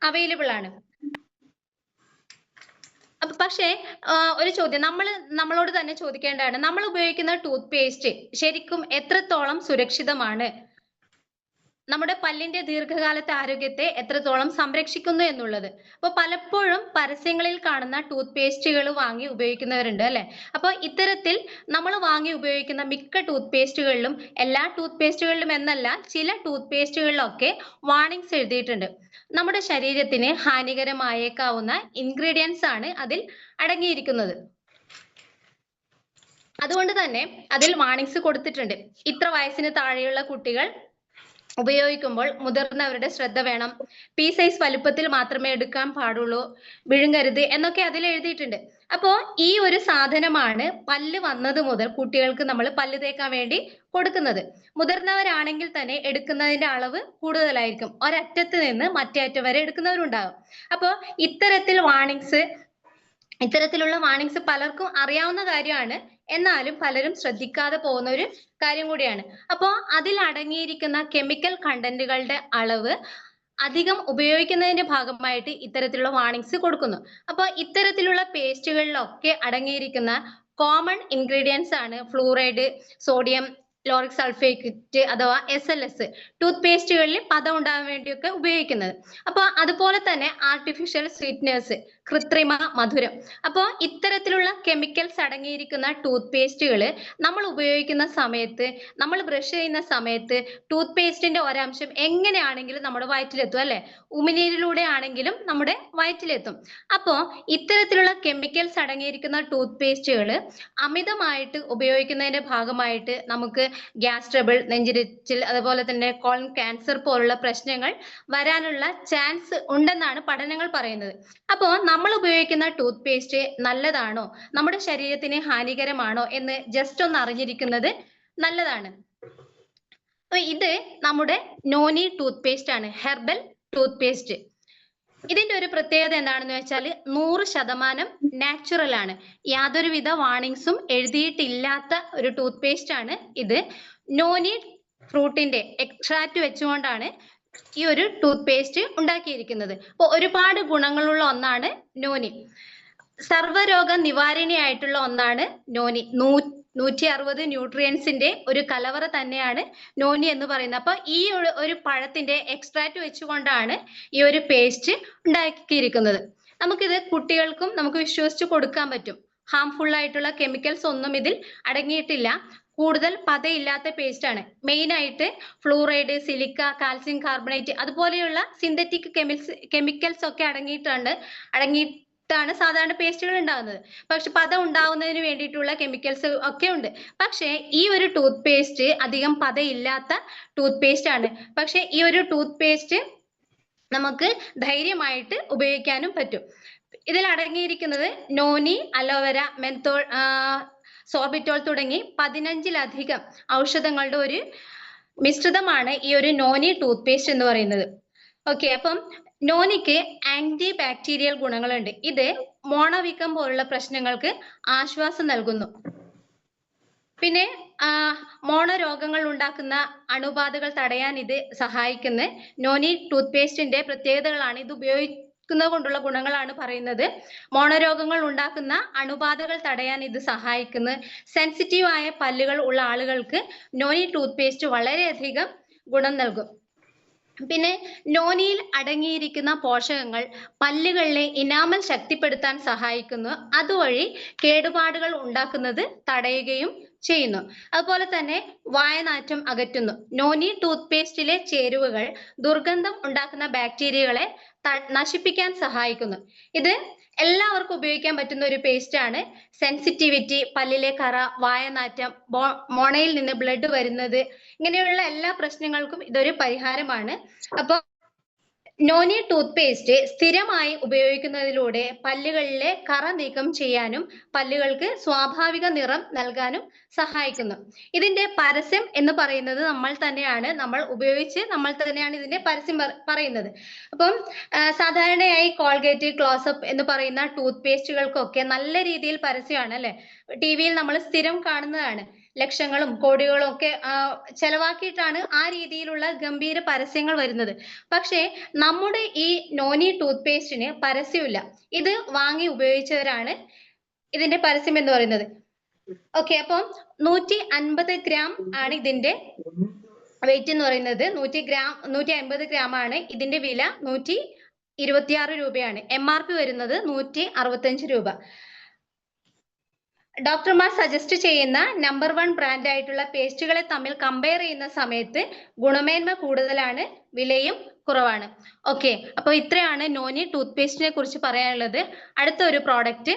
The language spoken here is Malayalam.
അവൈലബിൾ ആണ്. പക്ഷേ ഒരു ചോദ്യം നമ്മളോട് തന്നെ ചോദിക്കേണ്ടതാണ്, നമ്മൾ ഉപയോഗിക്കുന്ന ടൂത്ത് പേസ്റ്റ് ശരിക്കും എത്രത്തോളം സുരക്ഷിതമാണ്, നമ്മുടെ പല്ലിന്റെ ദീർഘകാലത്തെ ആരോഗ്യത്തെ എത്രത്തോളം സംരക്ഷിക്കുന്നു എന്നുള്ളത്. അപ്പൊ പലപ്പോഴും പരസ്യങ്ങളിൽ കാണുന്ന ടൂത്ത് പേസ്റ്റുകൾ വാങ്ങി ഉപയോഗിക്കുന്നവരുണ്ട് അല്ലെ. അപ്പൊ ഇത്തരത്തിൽ നമ്മൾ വാങ്ങി ഉപയോഗിക്കുന്ന മിക്ക ടൂത്ത് പേസ്റ്റുകളിലും, എല്ലാ ടൂത്ത് പേസ്റ്റുകളിലും എന്നല്ല, ചില ടൂത്ത് പേസ്റ്റുകളിലൊക്കെ വാർണിംഗ്സ് എഴുതിയിട്ടുണ്ട്. നമ്മുടെ ശരീരത്തിന് ഹാനികരമായേക്കാവുന്ന ഇൻഗ്രീഡിയൻസ് ആണ് അതിൽ അടങ്ങിയിരിക്കുന്നത്. അതുകൊണ്ട് തന്നെ അതിൽ വാർണിംഗ്സ് കൊടുത്തിട്ടുണ്ട്. ഇത്ര വയസ്സിന് താഴെയുള്ള കുട്ടികൾ ഉപയോഗിക്കുമ്പോൾ മുതിർന്നവരുടെ ശ്രദ്ധ വേണം, പീ സൈസ് വലുപ്പത്തിൽ മാത്രമേ എടുക്കാൻ പാടുള്ളൂ, വിഴുങ്ങരുത് എന്നൊക്കെ അതിൽ എഴുതിയിട്ടുണ്ട്. അപ്പോ ഈ ഒരു സാധനമാണ് പല്ല് വന്നത് മുതൽ കുട്ടികൾക്ക് നമ്മൾ പല്ല് തേക്കാൻ വേണ്ടി കൊടുക്കുന്നത്. മുതിർന്നവരാണെങ്കിൽ തന്നെ എടുക്കുന്നതിന്റെ അളവ് കൂടുതലായിരിക്കും, ഒരറ്റത്ത് നിന്ന് മറ്റേ അറ്റം വരെ എടുക്കുന്നവരുണ്ടാകും. അപ്പോ ഇത്തരത്തിലുള്ള വാർണിംഗ്സ് പലർക്കും അറിയാവുന്ന കാര്യമാണ്, എന്നാലും പലരും ശ്രദ്ധിക്കാതെ പോകുന്ന ഒരു കാര്യം കൂടിയാണ്. അപ്പോ അതിൽ അടങ്ങിയിരിക്കുന്ന കെമിക്കൽ കണ്ടന്റുകളുടെ അളവ് അധികം ഉപയോഗിക്കുന്നതിന്റെ ഭാഗമായിട്ട് ഇത്തരത്തിലുള്ള വാർണിംഗ്സ് കൊടുക്കുന്നു. അപ്പൊ ഇത്തരത്തിലുള്ള പേസ്റ്റുകളിലൊക്കെ അടങ്ങിയിരിക്കുന്ന കോമൺ ഇൻഗ്രീഡിയൻസ് ആണ് ഫ്ലൂറൈഡ്, സോഡിയം ലോറിക് സൾഫേറ്റ് അഥവാ SLS, ടൂത്ത് പേസ്റ്റുകളിൽ പദം ഉണ്ടാകാൻ വേണ്ടിയൊക്കെ ഉപയോഗിക്കുന്നത്. അപ്പൊ അതുപോലെ തന്നെ ആർട്ടിഫിഷ്യൽ സ്വീറ്റ്നേഴ്സ്, കൃത്രിമ മധുരം. അപ്പോൾ ഇത്തരത്തിലുള്ള കെമിക്കൽസ് അടങ്ങിയിരിക്കുന്ന ടൂത്ത് പേസ്റ്റുകൾ നമ്മൾ ഉപയോഗിക്കുന്ന സമയത്ത്, നമ്മൾ ബ്രഷ് ചെയ്യുന്ന സമയത്ത് ടൂത്ത് പേസ്റ്റിന്റെ ഒരംശം എങ്ങനെയാണെങ്കിലും നമ്മുടെ വയറ്റിലെത്തും അല്ലെ, ഉമിനീരിലൂടെ ആണെങ്കിലും നമ്മുടെ വയറ്റിലെത്തും. അപ്പോ ഇത്തരത്തിലുള്ള കെമിക്കൽസ് അടങ്ങിയിരിക്കുന്ന ടൂത്ത് പേസ്റ്റുകൾ അമിതമായിട്ട് ഉപയോഗിക്കുന്നതിന്റെ ഭാഗമായിട്ട് നമുക്ക് ഗ്യാസ് ട്രബിൾ, നെഞ്ചിരിച്ചിൽ, അതുപോലെ തന്നെ കോളൻ ക്യാൻസർ പോലുള്ള പ്രശ്നങ്ങൾ വരാനുള്ള ചാൻസ് ഉണ്ടെന്നാണ് പഠനങ്ങൾ പറയുന്നത്. അപ്പോ നമ്മൾ ഉപയോഗിക്കുന്ന ടൂത്ത് പേസ്റ്റ് നല്ലതാണോ, നമ്മുടെ ശരീരത്തിന് ഹാനികരമാണോ എന്ന് ജസ്റ്റ് ഒന്ന് അറിഞ്ഞിരിക്കുന്നത് നല്ലതാണ്. അപ്പൊ ഇത് നമ്മുടെ നോനി ടൂത്ത് പേസ്റ്റ് ആണ്, ഹെർബൽ ടൂത്ത് പേസ്റ്റ്. ഇതിന്റെ ഒരു പ്രത്യേകത എന്താണെന്ന് വെച്ചാൽ 100% നാച്ചുറൽ ആണ്, യാതൊരുവിധ വാർണിംഗ്സും എഴുതിയിട്ടില്ലാത്ത ഒരു ടൂത്ത് പേസ്റ്റ് ആണ് ഇത്. നോനി ഫ്രൂട്ടിന്റെ എക്സ്ട്രാക്ട് വെച്ചുകൊണ്ടാണ് ഈ ഒരു ടൂത്ത് പേസ്റ്റ് ഉണ്ടാക്കിയിരിക്കുന്നത്. അപ്പോൾ ഒരുപാട് ഗുണങ്ങളുള്ള ഒന്നാണ് നോനി. സർവ്വരോഗ നിവാരണിയായിട്ടുള്ള ഒന്നാണ് നോനി. 160 ന്യൂട്രിയൻസിന്റെ ഒരു കലവറ തന്നെയാണ് നോനി എന്ന് പറയുന്നത്. അപ്പൊ ഈ ഒരു പഴത്തിന്റെ എക്സ്ട്രാക്ട് വെച്ചുകൊണ്ടാണ് ഈ ഒരു പേസ്റ്റ് ഉണ്ടാക്കിയിരിക്കുന്നത്. നമുക്കിത് കുട്ടികൾക്കും നമുക്ക് വിശ്വസിച്ച് കൊടുക്കാൻ പറ്റും. ഹാംഫുൾ ആയിട്ടുള്ള കെമിക്കൽസ് ഒന്നും ഇതിൽ അടങ്ങിയിട്ടില്ല. കൂടുതൽ പതയില്ലാത്ത പേസ്റ്റ് ആണ്. മെയിൻ ആയിട്ട് ഫ്ലൂറൈഡ്, സിലിക്ക, കാൽസ്യം കാർബണേറ്റ് അതുപോലെയുള്ള സിന്തറ്റിക് കെമിക്കൽസ് ഒക്കെ അടങ്ങിയിട്ടാണ് സാധാരണ പേസ്റ്റുകൾ ഉണ്ടാകുന്നത്. പക്ഷെ പത ഉണ്ടാവുന്നതിന് വേണ്ടിയിട്ടുള്ള കെമിക്കൽസ് ഒക്കെ ഉണ്ട്. പക്ഷേ ഈ ഒരു ടൂത്ത് പേസ്റ്റ് അധികം പതയില്ലാത്ത ടൂത്ത് പേസ്റ്റ് ആണ്. പക്ഷെ ഈ ഒരു ടൂത്ത് പേസ്റ്റ് നമുക്ക് ധൈര്യമായിട്ട് ഉപയോഗിക്കാനും പറ്റും. ഇതിൽ അടങ്ങിയിരിക്കുന്നത് നോനി, അലോവേര, മെന്തോൾ, സോർബിറ്റോൾ തുടങ്ങി 15ലധികം ഔഷധങ്ങളുടെ ഒരു മിശ്രിതമാണ് ഈ ഒരു നോനി ടൂത്ത് പേസ്റ്റ് എന്ന് പറയുന്നത്. ഓക്കെ, അപ്പം നോനിക്ക് ആന്റി ബാക്ടീരിയൽ ഗുണങ്ങളുണ്ട്. ഇത് മോണവീക്കം പോലുള്ള പ്രശ്നങ്ങൾക്ക് ആശ്വാസം നൽകുന്നു. പിന്നെ മോണരോഗങ്ങൾ ഉണ്ടാക്കുന്ന അണുബാധകൾ തടയാൻ ഇത് സഹായിക്കുന്ന നോനി ടൂത്ത് പേസ്റ്റിന്റെ പ്രത്യേകതകളാണ്, ഇത് കൊണ്ടുള്ള ഗുണങ്ങളാണ് പറയുന്നത്. മോണരോഗങ്ങൾ ഉണ്ടാക്കുന്ന അണുബാധകൾ തടയാൻ ഇത് സഹായിക്കുന്നു. സെൻസിറ്റീവ് ആയ പല്ലുകൾ ഉള്ള ആളുകൾക്ക് നോനി ടൂത്ത് പേസ്റ്റ് വളരെയധികം ഗുണം നൽകും. പിന്നെ നോനിയിൽ അടങ്ങിയിരിക്കുന്ന പോഷകങ്ങൾ പല്ലുകളിലെ ഇനാമൽ ശക്തിപ്പെടുത്താൻ സഹായിക്കുന്നു. അതുവഴി കേടുപാടുകൾ ഉണ്ടാക്കുന്നത് തടയുകയും ചെയ്യുന്നു. അതുപോലെ തന്നെ വായനാറ്റം അകറ്റുന്നു. നോനി ടൂത്ത് പേസ്റ്റിലെ ചേരുവകൾ ദുർഗന്ധം ഉണ്ടാക്കുന്ന ബാക്ടീരിയകളെ നശിപ്പിക്കാൻ സഹായിക്കുന്നു. ഇത് എല്ലാവർക്കും ഉപയോഗിക്കാൻ പറ്റുന്ന ഒരു പേസ്റ്റ് ആണ്. സെൻസിറ്റിവിറ്റി, പല്ലിലെ കറ, വായനാറ്റം, മോണയിൽ നിന്ന് ബ്ലഡ് വരുന്നത്, ഇങ്ങനെയുള്ള എല്ലാ പ്രശ്നങ്ങൾക്കും ഇതൊരു പരിഹാരമാണ്. അപ്പോൾ നോനി ടൂത്ത് പേസ്റ്റ് സ്ഥിരമായി ഉപയോഗിക്കുന്നതിലൂടെ പല്ലുകളിലെ കറ നീക്കം ചെയ്യാനും പല്ലുകൾക്ക് സ്വാഭാവിക നിറം നൽകാനും സഹായിക്കുന്നു. ഇതിന്റെ പരസ്യം എന്ന് പറയുന്നത് നമ്മൾ തന്നെയാണ് ഇതിന്റെ പരസ്യം പറയുന്നത്. അപ്പം സാധാരണയായി കോൾഗേറ്റ്, ക്ലോസപ്പ് എന്ന് പറയുന്ന ടൂത്ത് പേസ്റ്റുകൾക്കൊക്കെ നല്ല രീതിയിൽ പരസ്യമാണ് അല്ലെ, TV-യിൽ നമ്മൾ സ്ഥിരം കാണുന്നതാണ്. ലക്ഷങ്ങളും കോടികളും ഒക്കെ ചെലവാക്കിയിട്ടാണ് ആ രീതിയിലുള്ള ഗംഭീര പരസ്യങ്ങൾ വരുന്നത്. പക്ഷേ നമ്മുടെ ഈ നോനി ടൂത്ത് പേസ്റ്റിന് പരസ്യമില്ല. ഇത് വാങ്ങി ഉപയോഗിച്ചവരാണ് ഇതിന്റെ പരസ്യം എന്ന് പറയുന്നത്. ഓക്കെ, അപ്പം 150 ഗ്രാം ആണ് ഇതിന്റെ വെയിറ്റ് എന്ന് പറയുന്നത്. 150 ഗ്രാം ആണ് ഇതിന്റെ വില. 126 രൂപയാണ്. MRP വരുന്നത് 165 രൂപ. ഡോക്ടർമാർ സജസ്റ്റ് ചെയ്യുന്ന നമ്പർ 1 ബ്രാൻഡ് ആയിട്ടുള്ള പേസ്റ്റുകളെ തമ്മിൽ കമ്പയർ ചെയ്യുന്ന സമയത്ത് ഗുണമേന്മ കൂടുതലാണ്, വിലയും കുറവാണ്. ഓക്കെ, അപ്പോൾ ഇത്രയാണ് നോനി ടൂത്ത് പേസ്റ്റിനെ കുറിച്ച് പറയാനുള്ളത്. അടുത്ത ഒരു പ്രോഡക്റ്റ്